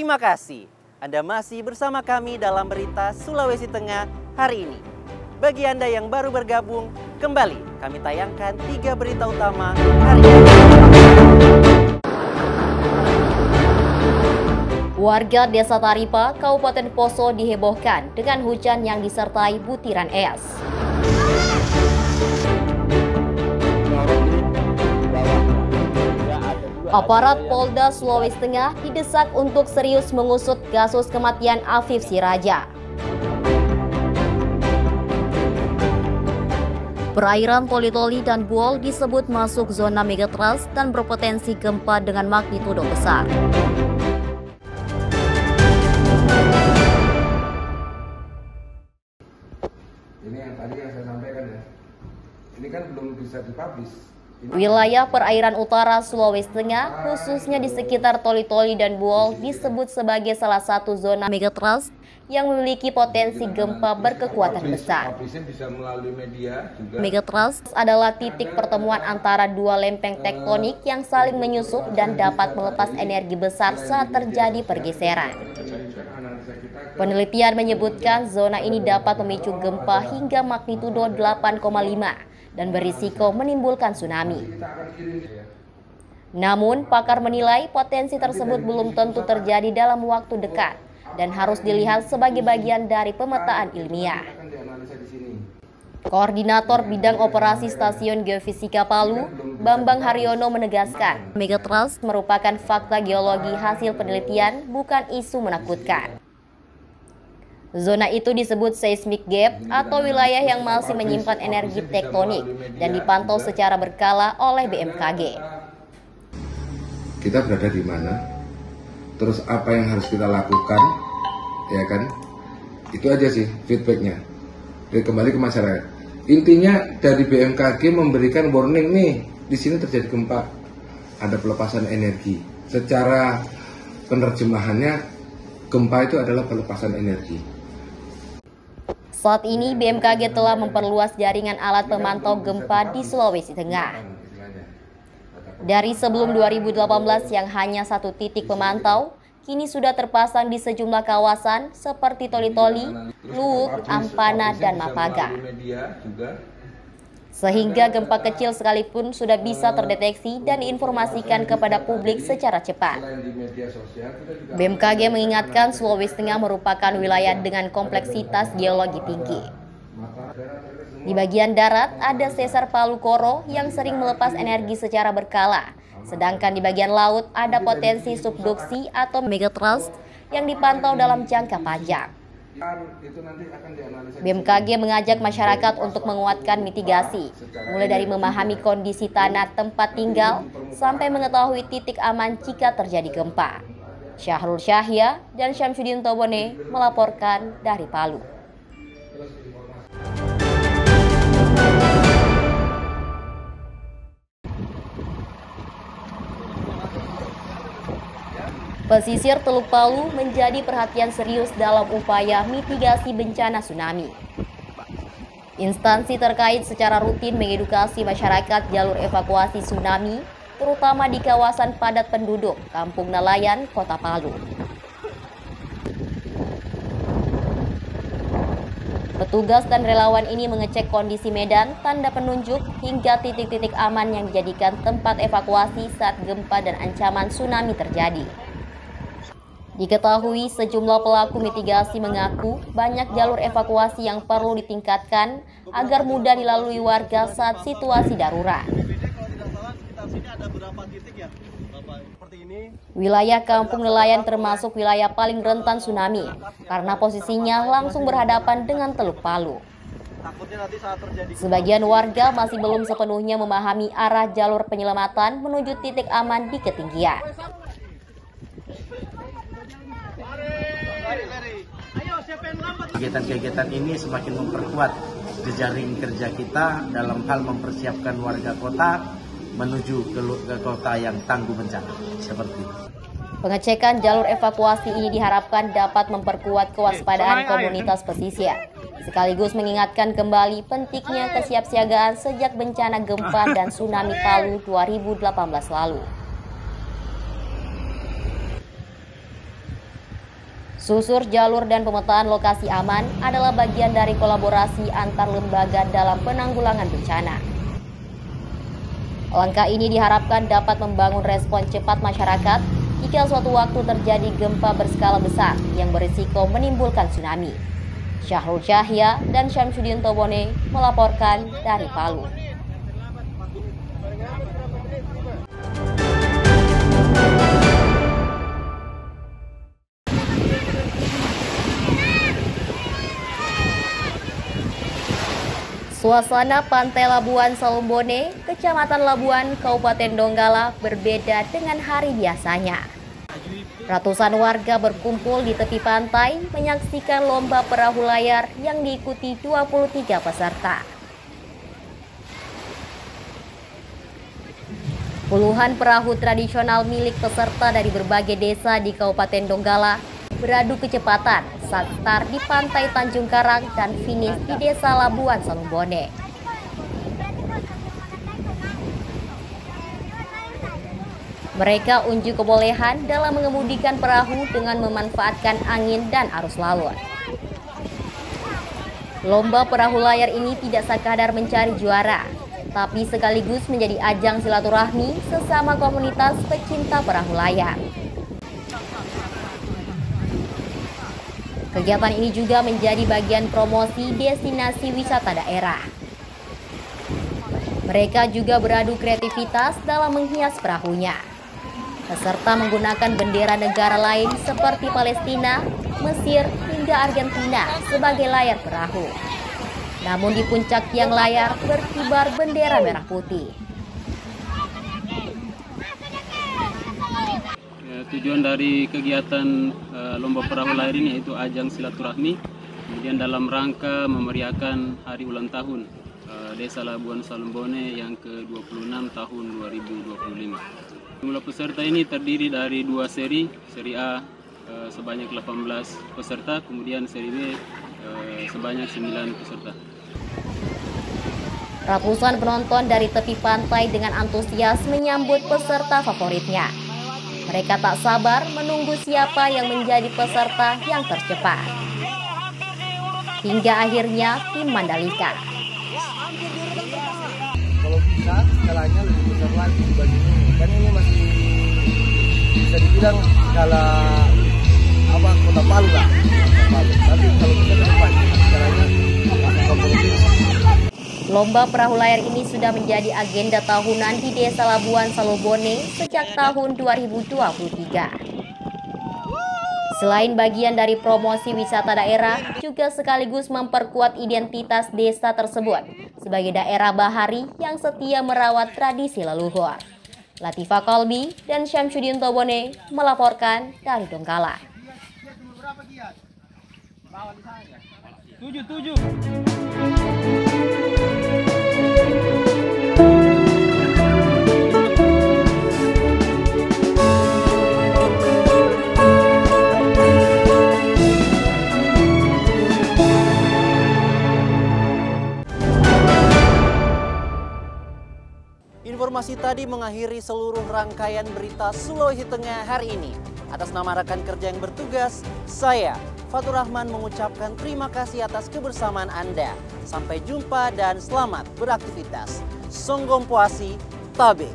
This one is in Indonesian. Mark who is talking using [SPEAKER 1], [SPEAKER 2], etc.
[SPEAKER 1] Terima kasih. Anda masih bersama kami dalam berita Sulawesi Tengah hari ini. Bagi Anda yang baru bergabung, kembali kami tayangkan 3 berita utama hari ini.
[SPEAKER 2] Warga Desa Taripa, Kabupaten Poso dihebohkan dengan hujan yang disertai butiran es. Aparat Polda Sulawesi Tengah didesak untuk serius mengusut kasus kematian Afif Siraja. Perairan Toli-Toli dan Buol disebut masuk zona megatrust dan berpotensi gempa dengan magnitudo besar.
[SPEAKER 3] Ini yang tadi yang saya sampaikan ya. Ini kan belum bisa dipublish.
[SPEAKER 2] Wilayah perairan utara Sulawesi Tengah, khususnya di sekitar Toli-Toli dan Buol, disebut sebagai salah satu zona megatrust yang memiliki potensi gempa berkekuatan besar. Megatrust adalah titik pertemuan antara dua lempeng tektonik yang saling menyusup dan dapat melepas energi besar saat terjadi pergeseran. Penelitian menyebutkan zona ini dapat memicu gempa hingga magnitudo 8,5 dan berisiko menimbulkan tsunami. Namun, pakar menilai potensi tersebut belum tentu terjadi dalam waktu dekat dan harus dilihat sebagai bagian dari pemetaan ilmiah. Koordinator Bidang Operasi Stasiun Geofisika Palu, Bambang Haryono menegaskan, megatrust merupakan fakta geologi hasil penelitian, bukan isu menakutkan. Zona itu disebut seismic gap atau wilayah yang masih menyimpan energi tektonik dan dipantau secara berkala oleh BMKG.
[SPEAKER 3] Kita berada di mana? Terus apa yang harus kita lakukan? Ya kan? Itu aja sih feedbacknya. Kembali ke masyarakat. Intinya dari BMKG memberikan warning nih, di sini terjadi gempa, ada pelepasan energi. Secara penerjemahannya, gempa itu adalah pelepasan energi.
[SPEAKER 2] Saat ini BMKG telah memperluas jaringan alat pemantau gempa di Sulawesi Tengah. Dari sebelum 2018 yang hanya 1 titik pemantau, kini sudah terpasang di sejumlah kawasan seperti Toli-Toli, Luwuk, Ampana, dan Mapaga. Sehingga gempa kecil sekalipun sudah bisa terdeteksi dan diinformasikan kepada publik secara cepat. BMKG mengingatkan Sulawesi Tengah merupakan wilayah dengan kompleksitas geologi tinggi. Di bagian darat ada sesar Palu Koro yang sering melepas energi secara berkala, sedangkan di bagian laut ada potensi subduksi atau megatrust yang dipantau dalam jangka panjang. BMKG mengajak masyarakat untuk menguatkan mitigasi, mulai dari memahami kondisi tanah tempat tinggal sampai mengetahui titik aman jika terjadi gempa. Syahrul Syahya dan Syamsuddin Tobone melaporkan dari Palu. Pesisir Teluk Palu menjadi perhatian serius dalam upaya mitigasi bencana tsunami. Instansi terkait secara rutin mengedukasi masyarakat jalur evakuasi tsunami, terutama di kawasan padat penduduk, Kampung Nelayan, Kota Palu. Petugas dan relawan ini mengecek kondisi medan, tanda penunjuk, hingga titik-titik aman yang dijadikan tempat evakuasi saat gempa dan ancaman tsunami terjadi. Diketahui sejumlah pelaku mitigasi mengaku banyak jalur evakuasi yang perlu ditingkatkan agar mudah dilalui warga saat situasi darurat. Wilayah Kampung Nelayan termasuk wilayah paling rentan tsunami karena posisinya langsung berhadapan dengan Teluk Palu. Sebagian warga masih belum sepenuhnya memahami arah jalur penyelamatan menuju titik aman di ketinggian.
[SPEAKER 4] Kegiatan-kegiatan ini semakin memperkuat jejaring kerja kita dalam hal mempersiapkan warga kota menuju ke kota yang tangguh bencana seperti itu.
[SPEAKER 2] Pengecekan jalur evakuasi ini diharapkan dapat memperkuat kewaspadaan komunitas pesisir, sekaligus mengingatkan kembali pentingnya kesiapsiagaan sejak bencana gempa dan tsunami Palu 2018 lalu. Susur jalur dan pemetaan lokasi aman adalah bagian dari kolaborasi antar lembaga dalam penanggulangan bencana. Langkah ini diharapkan dapat membangun respon cepat masyarakat jika suatu waktu terjadi gempa berskala besar yang berisiko menimbulkan tsunami. Syahrul Syahya dan Syamsuddin Tobone melaporkan dari Palu. Suasana Pantai Labuan Salombone, Kecamatan Labuan, Kabupaten Donggala berbeda dengan hari biasanya. Ratusan warga berkumpul di tepi pantai menyaksikan lomba perahu layar yang diikuti 23 peserta. Puluhan perahu tradisional milik peserta dari berbagai desa di Kabupaten Donggala beradu kecepatan saat start di Pantai Tanjung Karang dan finish di Desa Labuan Salombone. Mereka unjuk kebolehan dalam mengemudikan perahu dengan memanfaatkan angin dan arus laut. Lomba perahu layar ini tidak sekadar mencari juara, tapi sekaligus menjadi ajang silaturahmi sesama komunitas pecinta perahu layar. Kegiatan ini juga menjadi bagian promosi destinasi wisata daerah. Mereka juga beradu kreativitas dalam menghias perahunya. Peserta menggunakan bendera negara lain seperti Palestina, Mesir, hingga Argentina sebagai layar perahu. Namun di puncak tiang layar berkibar bendera merah putih.
[SPEAKER 5] Tujuan dari kegiatan lomba perahu layar ini yaitu ajang silaturahmi, kemudian dalam rangka memeriahkan hari ulang tahun Desa Labuan Salombone yang ke-26 tahun 2025. Jumlah peserta ini terdiri dari 2 seri A sebanyak 18 peserta, kemudian seri B sebanyak 9 peserta.
[SPEAKER 2] Ratusan penonton dari tepi pantai dengan antusias menyambut peserta favoritnya. Mereka tak sabar menunggu siapa yang menjadi peserta yang tercepat. Hingga akhirnya tim Mandalika.
[SPEAKER 6] Kalau bisa, skalanya lebih besar lagi dibanding ini. Kan ini masih bisa dibilang skala kota Palu lah. Tapi kalau kita ke depan, skalanya
[SPEAKER 2] Lomba perahu layar ini sudah menjadi agenda tahunan di Desa Labuan Salombone sejak tahun 2023. Selain bagian dari promosi wisata daerah, juga sekaligus memperkuat identitas desa tersebut sebagai daerah bahari yang setia merawat tradisi leluhur. Latifah Kalbi dan Syamsuddin Tobone melaporkan dari Donggala.
[SPEAKER 6] 7.
[SPEAKER 1] Informasi tadi mengakhiri seluruh rangkaian berita Sulawesi Tengah hari ini. Atas nama rekan kerja yang bertugas, saya Fatur Rahman mengucapkan terima kasih atas kebersamaan Anda. Sampai jumpa dan selamat beraktivitas. Songgom Puasi, Tabe.